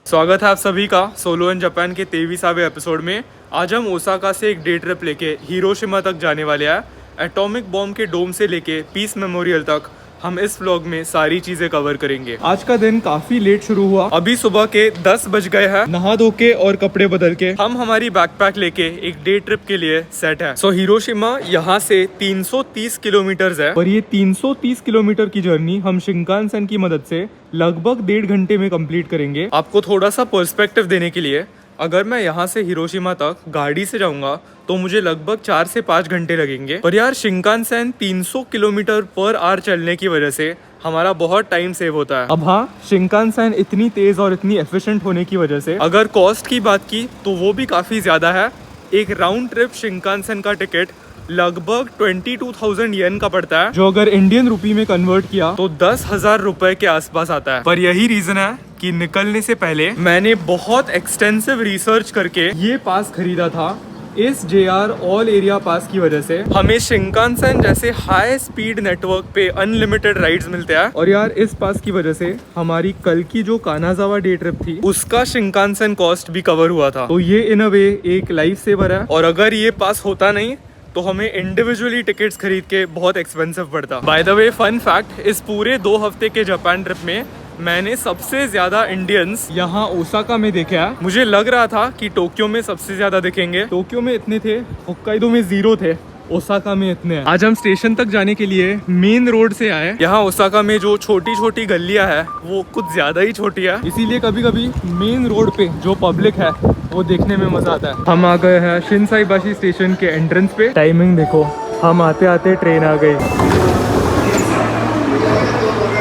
स्वागत है आप सभी का सोलो इन जापान के 23वें एपिसोड में। आज हम ओसाका से एक डे ट्रिप लेके हिरोशिमा तक जाने वाले हैं। एटॉमिक बॉम्ब के डोम से लेके पीस मेमोरियल तक हम इस व्लॉग में सारी चीजें कवर करेंगे। आज का दिन काफी लेट शुरू हुआ, अभी सुबह के 10 बज गए हैं। नहा धो के और कपड़े बदल के हम हमारी बैकपैक लेके एक डे ट्रिप के लिए सेट है। सो हिरोशिमा यहाँ से 330 किलोमीटर है और ये 330 किलोमीटर की जर्नी हम शिंकानसेन की मदद से लगभग 1.5 घंटे में कंप्लीट करेंगे। आपको थोड़ा सा पर्सपेक्टिव देने के लिए, अगर मैं यहाँ से हिरोशिमा तक गाड़ी से जाऊंगा तो मुझे लगभग 4 से 5 घंटे लगेंगे। पर यार शिंकानसेन 300 किलोमीटर पर आवर चलने की वजह से हमारा बहुत टाइम सेव होता है। अब हाँ, शिंकानसेन इतनी तेज और इतनी एफिशिएंट होने की वजह से अगर कॉस्ट की बात की तो वो भी काफी ज्यादा है। एक राउंड ट्रिप शिंकानसेन का टिकट लगभग 22,000 येन का पड़ता है, जो अगर इंडियन रुपी में कन्वर्ट किया तो 10,000 रुपए के आसपास आता है। पर यही रीजन है कि निकलने से पहले मैंने बहुत एक्सटेंसिव रिसर्च करके ये पास खरीदा था। इस JR ऑल एरिया पास की वजह से हमें शिंकानसेन जैसे हाई स्पीड नेटवर्क पे अनलिमिटेड राइड्स मिलते हैं। और यार इस पास की वजह से हमारी कल की जो कानाजावा डे ट्रिप थी उसका शिंकानसेन कॉस्ट भी कवर हुआ था। तो ये इन अ वे एक लाइफ सेवर है। और अगर ये पास होता नहीं तो हमें इंडिविजुअली टिकट्स खरीद के बहुत एक्सपेंसिव पड़ता। By the way fun fact, इस पूरे 2 हफ्ते के जापान ट्रिप में मैंने सबसे ज्यादा इंडियंस यहाँ ओसाका में देखा है। मुझे लग रहा था कि टोक्यो में सबसे ज्यादा दिखेंगे। टोक्यो में इतने थे, होक्काइडो में 0 थे, ओसाका में इतने हैं। आज हम स्टेशन तक जाने के लिए मेन रोड से आए। यहाँ ओसाका में जो छोटी छोटी गलियां है वो कुछ ज्यादा ही छोटी है, इसीलिए कभी कभी मेन रोड पे जो पब्लिक है वो देखने में मजा आता है। हम आ गए हैं शिनसाइबाशी स्टेशन के एंट्रेंस पे। टाइमिंग देखो, हम आते आते ट्रेन आ गई।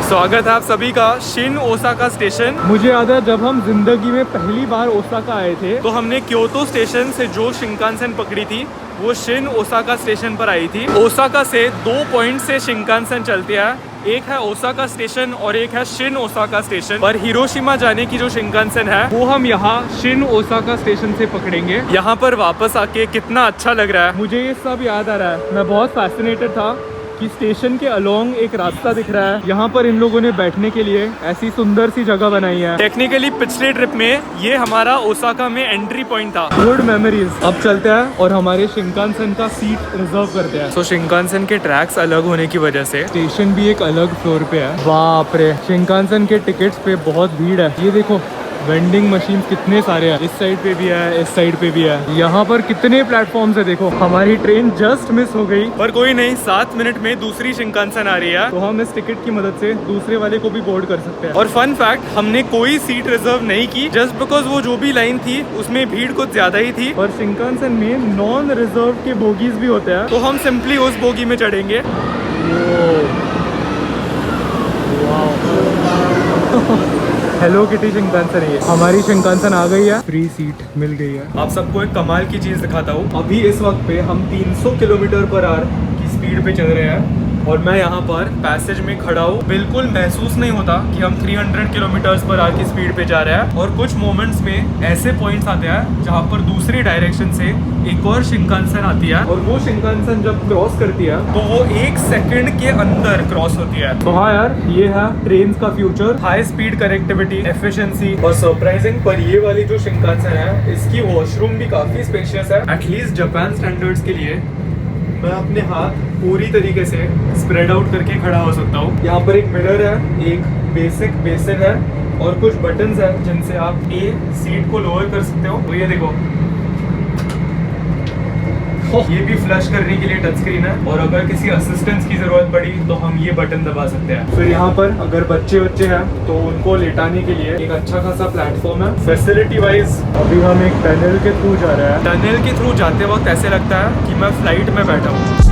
स्वागत है आप सभी का शिन ओसाका स्टेशन। मुझे याद है जब हम जिंदगी में पहली बार ओसाका आए थे तो हमने क्योतो स्टेशन से जो शिंकानसेन पकड़ी थी वो शिन ओसाका स्टेशन पर आई थी। ओसाका से 2 पॉइंट से शिंकानसेन चलती है, एक है ओसाका स्टेशन और एक है शिन ओसाका स्टेशन। पर हिरोशिमा जाने की जो शिंकानसेन है वो हम यहाँ शिन ओसाका स्टेशन से पकड़ेंगे। यहाँ पर वापस आके कितना अच्छा लग रहा है। मुझे ये सब याद आ रहा है, मैं बहुत फैसिनेटेड था कि स्टेशन के अलोंग एक रास्ता दिख रहा है। यहाँ पर इन लोगों ने बैठने के लिए ऐसी सुंदर सी जगह बनाई है। टेक्निकली पिछले ट्रिप में ये हमारा ओसाका में एंट्री पॉइंट था। Good memories. अब चलते हैं और हमारे शिंकानसेन का सीट रिजर्व करते हैं। तो शिंकानसेन के ट्रैक्स अलग होने की वजह से स्टेशन भी एक अलग फ्लोर पे है। बाप रे, शिंकानसेन के टिकट्स पे बहुत भीड़ है। ये देखो वेंडिंग मशीन कितने सारे हैं, इस साइड पे भी है, इस साइड पे भी है। यहाँ पर कितने प्लेटफॉर्म्स है देखो। हमारी ट्रेन जस्ट मिस हो गई, पर कोई नहीं, 7 मिनट में दूसरी शिंकानसेन आ रही है तो हम इस टिकट की मदद से दूसरे वाले को भी बोर्ड कर सकते हैं। और फन फैक्ट, हमने कोई सीट रिजर्व नहीं की जस्ट बिकॉज वो जो भी लाइन थी उसमें भीड़ कुछ ज्यादा ही थी। और शिंकानसेन में नॉन रिजर्व के बोगीज भी होते हैं, तो हम सिंपली उस बोगी में चढ़ेंगे। हेलो किटी शिंकानसेन है ये। हमारी शिंकानसेन आ गई है, फ्री सीट मिल गई है। आप सबको एक कमाल की चीज दिखाता हूँ। अभी इस वक्त पे हम 300 किलोमीटर पर आवर की स्पीड पे चल रहे हैं और मैं यहाँ पर पैसेज में खड़ा हूँ। बिल्कुल महसूस नहीं होता कि हम 300 किलोमीटर पर आवर की स्पीड पे जा रहे हैं। और कुछ मोमेंट्स में ऐसे पॉइंट्स आते हैं जहाँ पर दूसरी डायरेक्शन से एक और शिंकानसेन आती है और वो शिंकानसेन जब क्रॉस करती है तो वो 1 सेकंड के अंदर क्रॉस होती है। तो हाँ यार, ये है ट्रेन का future, high speed connectivity, efficiency. और सरप्राइजिंग पर ये वाली जो शिंकानसेन है इसकी वॉशरूम भी काफी स्पेशियस है। एटलीस्ट जापान स्टैंडर्ड्स के लिए मैं अपने हाथ पूरी तरीके से स्प्रेड आउट करके खड़ा हो सकता हूँ। यहाँ पर एक मिरर है, एक बेसिक बेसिन है और कुछ बटन्स है जिनसे आप सीट को लोअर कर सकते हो। तो ये देखो, ये भी फ्लश करने के लिए टच स्क्रीन है और अगर किसी असिस्टेंस की जरूरत पड़ी तो हम ये बटन दबा सकते हैं। फिर यहाँ पर अगर बच्चे हैं तो उनको लेटाने के लिए एक अच्छा खासा प्लेटफॉर्म है। फैसिलिटी वाइज अभी हम एक टनल के थ्रू जा रहे हैं। टनल के थ्रू जाते वक्त ऐसे लगता है कि मैं फ्लाइट में बैठा हूँ।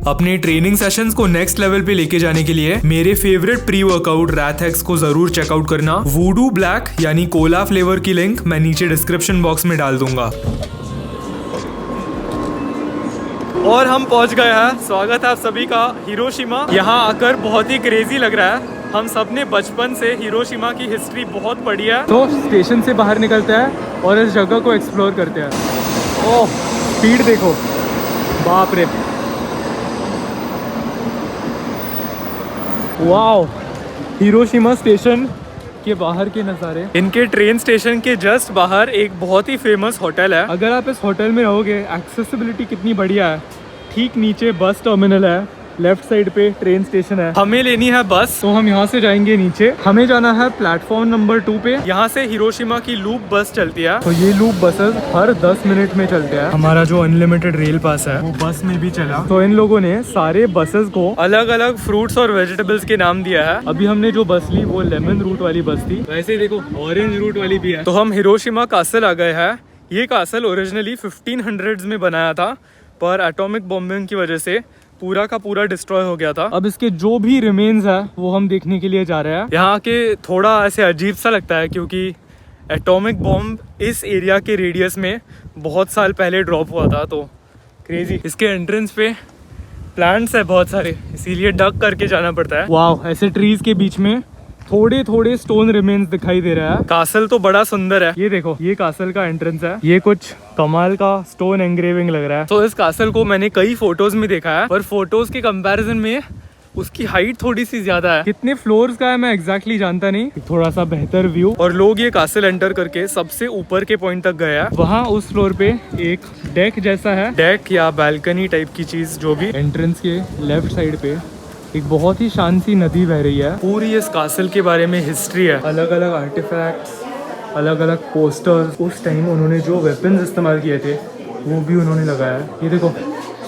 अपने ट्रेनिंग सेशंस को नेक्स्ट लेवल पे लेके जाने के लिए मेरे फेवरेट प्री वर्कआउट रैथेक्स को जरूर चेकआउट करना। वूडू ब्लैक यानी कोला फ्लेवर की लिंक मैं नीचे डिस्क्रिप्शन बॉक्स में डाल दूंगा। और हम पहुंच गए हैं। स्वागत है आप सभी का हिरोशिमा। यहाँ आकर बहुत ही क्रेजी लग रहा है। हम सब ने बचपन से हिरोशिमा की हिस्ट्री बहुत पढ़ी है। तो स्टेशन से बाहर निकलते हैं और इस जगह को एक्सप्लोर करते हैं। ओह स्पीड देखो, बाप रे, वाओ। हिरोशिमा स्टेशन के बाहर के नज़ारे। इनके ट्रेन स्टेशन के जस्ट बाहर एक बहुत ही फेमस होटल है। अगर आप इस होटल में रहोगे, एक्सेसिबिलिटी कितनी बढ़िया है। ठीक नीचे बस टर्मिनल है, लेफ्ट साइड पे ट्रेन स्टेशन है। हमें लेनी है बस, तो हम यहाँ से जाएंगे नीचे। हमें जाना है प्लेटफॉर्म नंबर 2 पे। यहाँ से हिरोशिमा की लूप बस चलती है। तो ये लूप बसेस हर 10 मिनट में चलते हैं। हमारा जो अनलिमिटेड रेल पास है वो बस में भी चला। तो इन लोगों ने सारे बसेस को अलग अलग फ्रूट्स और वेजिटेबल्स के नाम दिया है। अभी हमने जो बस ली वो लेमन रूट वाली बस थी। वैसे ही देखो ऑरेंज रूट वाली भी है। तो हम हिरोशिमा कासल आ गए हैं। ये कासल ओरिजिनली 1500s में बनाया था, पर एटॉमिक बॉम्बिंग की वजह से पूरा का पूरा डिस्ट्रॉय हो गया था। अब इसके जो भी रिमेन्स है वो हम देखने के लिए जा रहे हैं। यहाँ के थोड़ा ऐसे अजीब सा लगता है क्योंकि एटॉमिक बॉम्ब इस एरिया के रेडियस में बहुत साल पहले ड्रॉप हुआ था। तो क्रेजी। इसके एंट्रेंस पे प्लांट्स है बहुत सारे, इसीलिए डक करके जाना पड़ता है। वाव, ऐसे ट्रीज के बीच में थोड़े थोड़े स्टोन रिमेन्स दिखाई दे रहा है। कासल तो बड़ा सुंदर है। ये देखो, ये कासल का एंट्रेंस है। ये कुछ कमाल का स्टोन एंग्रेविंग लग रहा है। तो इस कासल को मैंने कई फोटोज में देखा है, पर फोटोज के कंपैरिजन में उसकी हाइट थोड़ी सी ज्यादा है। कितने फ्लोर्स का है मैं एग्जैक्टली जानता नहीं। थोड़ा सा बेहतर व्यू। और लोग ये कासल एंटर करके सबसे ऊपर के पॉइंट तक गया। वहाँ उस फ्लोर पे एक डेक जैसा है, डेक या बालकनी टाइप की चीज, जो भी एंट्रेंस के लेफ्ट साइड पे एक बहुत ही शांत सी नदी बह रही है। पूरी इस कासल के बारे में हिस्ट्री है। अलग अलग आर्टिफैक्ट्स, अलग अलग पोस्टर्स, उस टाइम उन्होंने जो वेपन्स इस्तेमाल किए थे वो भी उन्होंने लगाया है। ये देखो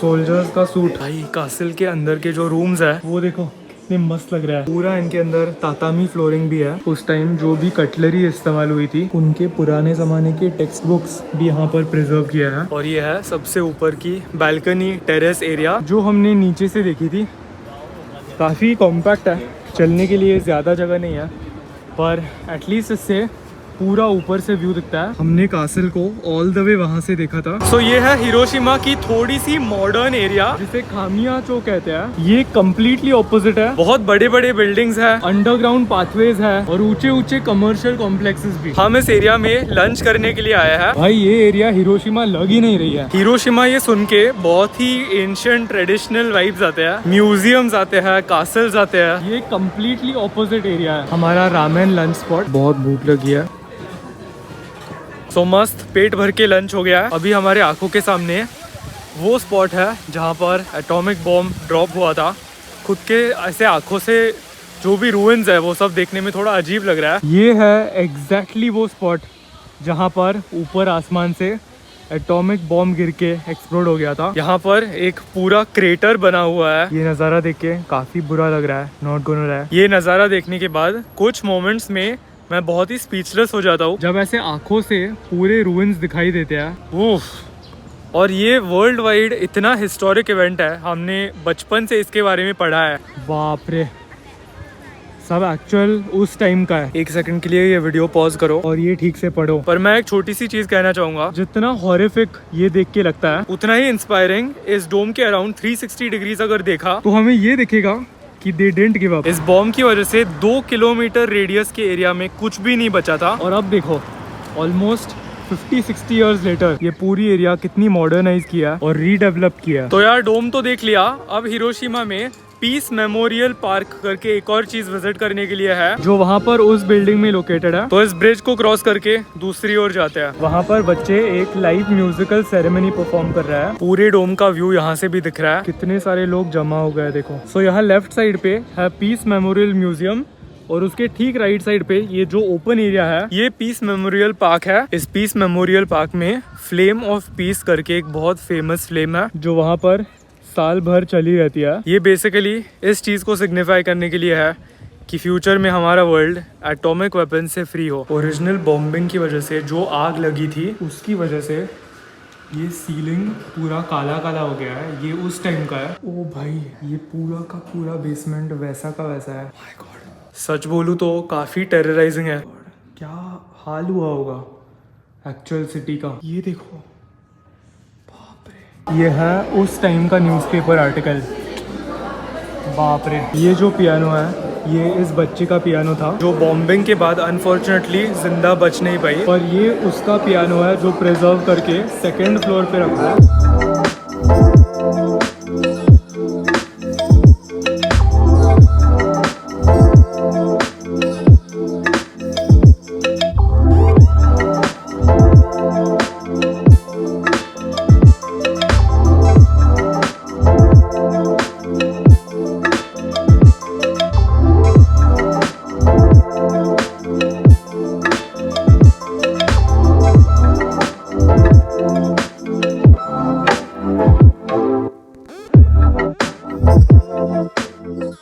सोल्जर्स का सूट। भाई कासल के अंदर के जो रूम्स है वो देखो कितने मस्त लग रहा है। पूरा इनके अंदर तातामी फ्लोरिंग भी है। उस टाइम जो भी कटलरी इस्तेमाल हुई थी उनके पुराने जमाने के टेक्स्ट बुक्स भी यहाँ पर प्रिजर्व किया है। और ये है सबसे ऊपर की बालकनी टेरेस एरिया, जो हमने नीचे से देखी थी। काफ़ी कॉम्पैक्ट है, चलने के लिए ज़्यादा जगह नहीं है, पर एटलीस्ट इससे पूरा ऊपर से व्यू दिखता है। हमने कासल को ऑल द वे वहाँ से देखा था। सो ये है हिरोशिमा की थोड़ी सी मॉडर्न एरिया, जिसे खामियाचो कहते हैं। ये कम्प्लीटली ऑपोजिट है। बहुत बड़े बड़े बिल्डिंग्स है, अंडरग्राउंड पाथवेज है और ऊंचे ऊंचे कमर्शियल कॉम्प्लेक्सेस भी। हम इस एरिया में लंच करने के लिए आए हैं। भाई ये एरिया हिरोशिमा लग ही नहीं रही है। हिरोशिमा ये सुन के बहुत ही एंशिएंट ट्रेडिशनल वाइब्स आते हैं, म्यूजियम्स आते हैं, कासल्स आते हैं। ये कम्प्लीटली ऑपोजिट एरिया है। हमारा रामेन लंच स्पॉट। बहुत भूख लगी है, तो मस्त पेट भर के लंच हो गया है। अभी हमारे आंखों के सामने वो स्पॉट है जहाँ पर एटॉमिक बॉम्ब ड्रॉप हुआ था। खुद के ऐसे आंखों से जो भी रूइंस है वो सब देखने में थोड़ा अजीब लग रहा है। ये है एग्जैक्टली वो स्पॉट जहाँ पर ऊपर आसमान से एटॉमिक बॉम्ब गिर के एक्सप्लोड हो गया था। यहाँ पर एक पूरा क्रेटर बना हुआ है। ये नज़ारा देख के काफ़ी बुरा लग रहा है, नॉट गोना रहा है। ये नज़ारा देखने के बाद कुछ मोमेंट्स में मैं बहुत ही स्पीचलेस हो जाता हूँ, जब ऐसे आंखों से पूरे रूइंस दिखाई देते हैं। उफ। और ये वर्ल्ड वाइड इतना हिस्टोरिक इवेंट है, हमने बचपन से इसके बारे में पढ़ा है। बाप रे, सब एक्चुअल उस टाइम का है। एक सेकंड के लिए ये वीडियो पॉज करो और ये ठीक से पढ़ो। पर मैं एक छोटी सी चीज कहना चाहूंगा, जितना हॉरिफिक ये देख के लगता है उतना ही इंस्पायरिंग इस डोम के अराउंड 360 डिग्रीज अगर देखा तो हमें ये दिखेगा कि दे डिडंट गिव अप। इस बॉम्ब की वजह से 2 किलोमीटर रेडियस के एरिया में कुछ भी नहीं बचा था। और अब देखो ऑलमोस्ट 50-60 इयर्स लेटर ये पूरी एरिया कितनी मॉडर्नाइज किया और रीडेवलप किया। तो यार डोम तो देख लिया, अब हिरोशिमा में पीस मेमोरियल पार्क करके एक और चीज विजिट करने के लिए है, जो वहाँ पर उस बिल्डिंग में लोकेटेड है। तो इस ब्रिज को क्रॉस करके दूसरी ओर जाते हैं। वहाँ पर बच्चे एक लाइव म्यूजिकल सेरेमनी परफॉर्म कर रहा है। पूरे डोम का व्यू यहाँ से भी दिख रहा है। कितने सारे लोग जमा हो गए देखो। सो यहाँ लेफ्ट साइड पे है पीस मेमोरियल म्यूजियम और उसके ठीक राइट साइड पे ये जो ओपन एरिया है ये पीस मेमोरियल पार्क है। इस पीस मेमोरियल पार्क में फ्लेम ऑफ पीस करके एक बहुत फेमस फ्लेम है, जो वहाँ पर साल भर चली रहती है। ये बेसिकली इस चीज को सिग्निफाई करने के लिए है कि फ्यूचर में हमारा वर्ल्ड एटॉमिक वेपन से फ्री हो। ओरिजिनल बॉम्बिंग की वजह से जो आग लगी थी उसकी वजह से ये सीलिंग पूरा काला काला हो गया है, ये उस टाइम का है। ओ भाई, ये पूरा का पूरा बेसमेंट वैसा का वैसा है। माय गॉड, सच बोलूँ तो काफ़ी टेरराइजिंग है। क्या हाल हुआ होगा एक्चुअल सिटी का। ये देखो, बाप रे, ये है उस टाइम का न्यूज़पेपर आर्टिकल। बाप रे, ये जो पियानो है ये इस बच्चे का पियानो था जो बॉम्बिंग के बाद अनफॉर्चुनेटली जिंदा बच नहीं पाई, और ये उसका पियानो है जो प्रिजर्व करके सेकंड फ्लोर पे रखा है।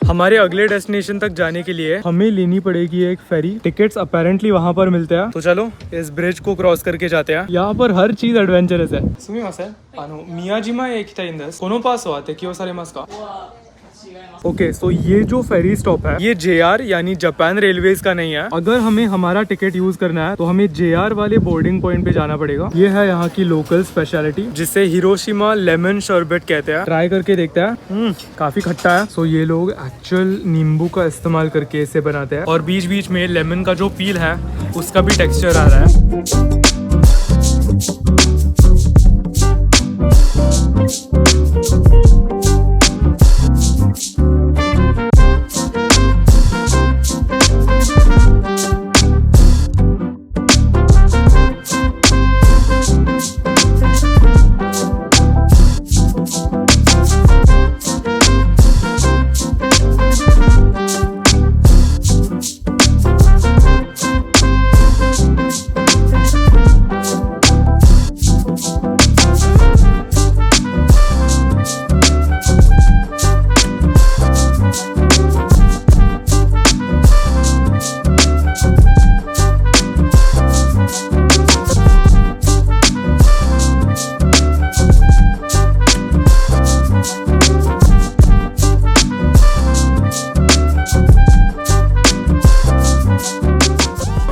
हमारे अगले डेस्टिनेशन तक जाने के लिए हमें लेनी पड़ेगी एक फेरी। टिकट्स अपेरेंटली वहाँ पर मिलते हैं, तो चलो इस ब्रिज को क्रॉस करके जाते हैं। यहाँ पर हर चीज एडवेंचरस है। मियाजिमा कोनो पास हो आते क्यों सारे मस्का। ओके, सो ये जो फेरी स्टॉप है ये JR यानी जापान रेलवेज का नहीं है। अगर हमें हमारा टिकट यूज करना है तो हमें JR वाले बोर्डिंग पॉइंट पे जाना पड़ेगा। ये है यहाँ की लोकल स्पेशलिटी जिसे हिरोशिमा लेमन शरबत कहते हैं। ट्राई करके देखते हैं। काफी खट्टा है। सो ये लोग एक्चुअल नींबू का इस्तेमाल करके इसे बनाते हैं, और बीच बीच में लेमन का जो पील है उसका भी टेक्सचर आ रहा है।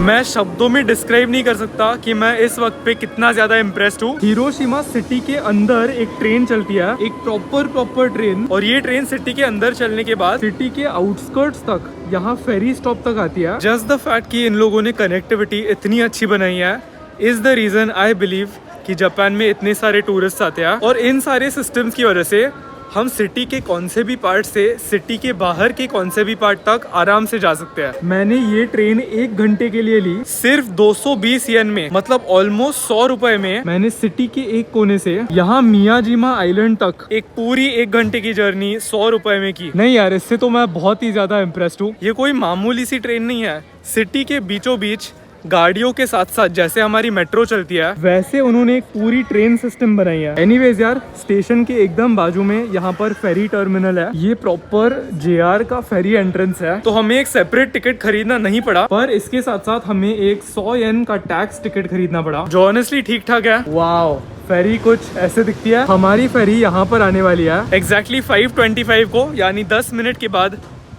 मैं शब्दों में डिस्क्राइब नहीं कर सकता कि मैं इस वक्त पे कितना ज्यादा इम्प्रेस्ड हूँ। हिरोशिमा सिटी के अंदर एक ट्रेन चलती है, एक प्रॉपर ट्रेन, और ये ट्रेन सिटी के अंदर चलने के बाद सिटी के आउटस्कर्ट्स तक यहाँ फेरी स्टॉप तक आती है। जस्ट द फैक्ट कि इन लोगों ने कनेक्टिविटी इतनी अच्छी बनाई है is the reason I believe कि जापान में इतने सारे टूरिस्ट आते हैं। और इन सारे सिस्टम्स की वजह से हम सिटी के कौन से भी पार्ट से सिटी के बाहर के कौन से भी पार्ट तक आराम से जा सकते हैं। मैंने ये ट्रेन 1 घंटे के लिए ली, सिर्फ 220 येन में, मतलब ऑलमोस्ट 100 रुपए में मैंने सिटी के एक कोने से यहाँ मियाजिमा आइलैंड तक एक पूरी 1 घंटे की जर्नी 100 रुपए में की। नहीं यार, इससे तो मैं बहुत ही ज्यादा इम्प्रेस्ड हूँ। ये कोई मामूली सी ट्रेन नहीं है। सिटी के बीचों बीच गाड़ियों के साथ साथ जैसे हमारी मेट्रो चलती है वैसे उन्होंने एक पूरी ट्रेन सिस्टम बनाई है। एनीवेज यार, स्टेशन के एकदम बाजू में यहाँ पर फेरी टर्मिनल है। ये प्रॉपर JR का फेरी एंट्रेंस है, तो हमें एक सेपरेट टिकट खरीदना नहीं पड़ा, पर इसके साथ साथ हमें एक 100 येन का टैक्स टिकट खरीदना पड़ा, जो ऑनेस्टली ठीक ठाक है। वाओ, फेरी कुछ ऐसे दिखती है। हमारी फेरी यहाँ पर आने वाली है एग्जैक्टली 5:25 को, यानी 10 मिनट के बाद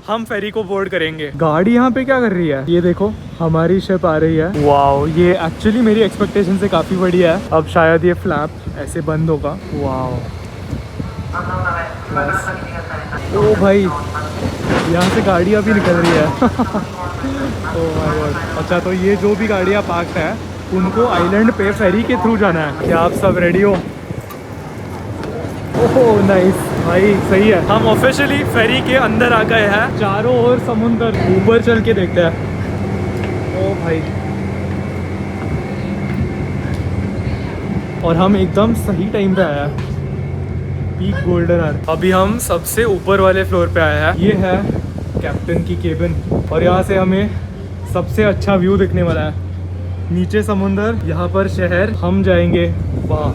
हम फेरी को बोर्ड करेंगे। गाड़ी यहाँ पे क्या कर रही है? ये देखो, हमारी शिप आ रही है। वाओ, ये एक्चुअली मेरी एक्सपेक्टेशन से काफी बढ़िया है। अब शायद ये फ्लैप ऐसे बंद होगा। वाओ, ओ भाई, यहाँ से गाड़ियाँ भी निकल रही है। Oh my God. अच्छा, तो ये जो भी गाड़ियाँ पार्क है उनको आइलैंड पे फेरी के थ्रू जाना है। क्या आप सब रेडी हो? ओह नाइस भाई, सही है। हम ऑफिशियली फेरी के अंदर आ गए हैं। चारों ओर समुंदर। ऊपर चल के देखते हैं। ओ भाई, और हम एकदम सही टाइम पे आया, पीक गोल्डन आवर। अभी हम सबसे ऊपर वाले फ्लोर पे आए हैं। ये है कैप्टन की केबिन, और यहाँ से हमें सबसे अच्छा व्यू दिखने वाला है। नीचे समुंदर, यहाँ पर शहर। हम जाएंगे वहाँ।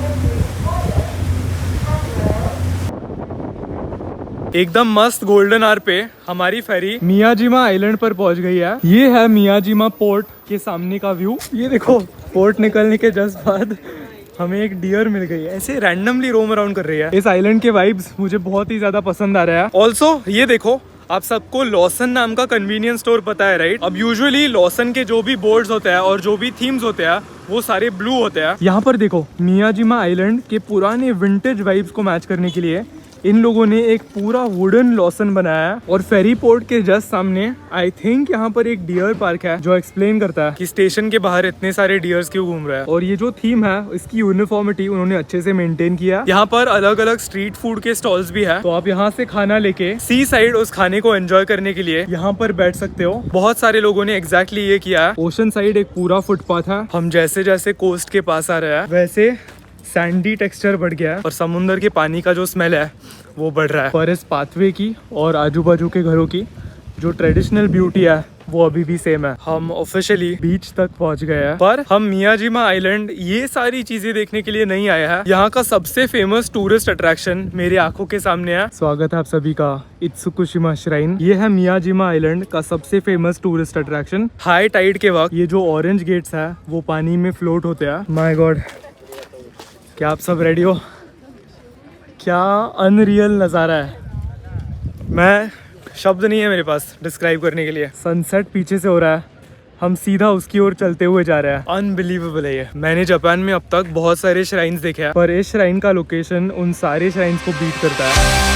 एकदम मस्त गोल्डन आवर पे हमारी फेरी मियाजिमा आइलैंड पर पहुंच गई है। ये है मियाजिमा पोर्ट के सामने का व्यू। ये देखो, पोर्ट निकलने के जस्ट बाद हमें एक डियर मिल गई है, ऐसे रैंडमली रोम अराउंड कर रही है। इस आइलैंड के वाइब्स मुझे बहुत ही ज्यादा पसंद आ रहा है। ऑल्सो ये देखो, आप सबको लॉसन नाम का कन्वीनियंस स्टोर पता है राइट? अब यूजुअली लॉसन के जो भी बोर्ड्स होते हैं और जो भी थीम्स होते हैं वो सारे ब्लू होते हैं। यहाँ पर देखो, मियाजिमा आइलैंड के पुराने विंटेज वाइब्स को मैच करने के लिए इन लोगों ने एक पूरा वुडन लॉसन बनाया है। और फेरी पोर्ट के जस्ट सामने आई थिंक यहाँ पर एक डियर पार्क है जो एक्सप्लेन करता है कि स्टेशन के बाहर इतने सारे डियर्स क्यों घूम रहे हैं। और ये जो थीम है इसकी यूनिफॉर्मिटी उन्होंने अच्छे से मेंटेन किया। यहाँ पर अलग अलग स्ट्रीट फूड के स्टॉल्स भी है, तो आप यहाँ से खाना लेके सी साइड उस खाने को एंजॉय करने के लिए यहाँ पर बैठ सकते हो। बहुत सारे लोगों ने एग्जैक्टली ये किया है। ओशन साइड एक पूरा फुटपाथ है। हम जैसे जैसे कोस्ट के पास आ रहे हैं वैसे सैंडी टेक्सचर बढ़ गया है और समुंदर के पानी का जो स्मेल है वो बढ़ रहा है। पर इस पाथवे की और आजू बाजू के घरों की जो ट्रेडिशनल ब्यूटी है वो अभी भी सेम है। हम ऑफिशियली बीच तक पहुंच गए हैं, पर हम मियाजिमा आइलैंड ये सारी चीजें देखने के लिए नहीं आए हैं। यहाँ का सबसे फेमस टूरिस्ट अट्रैक्शन मेरे आंखों के सामने है। स्वागत है आप सभी का इत्सुकुशिमा श्राइन। ये है मियाजिमा आइलैंड का सबसे famous tourist attraction. High tide के वक्त ये जो ऑरेंज गेट्स है वो पानी में फ्लोट होते हैं। माय गॉड, क्या आप सब रेडी हो? क्या अनरियल नज़ारा है, मैं शब्द नहीं है मेरे पास डिस्क्राइब करने के लिए। सनसेट पीछे से हो रहा है, हम सीधा उसकी ओर चलते हुए जा रहे हैं। अनबिलीवेबल है ये। मैंने जापान में अब तक बहुत सारे श्राइन्स देखे हैं, पर इस श्राइन का लोकेशन उन सारे श्राइन्स को बीट करता है।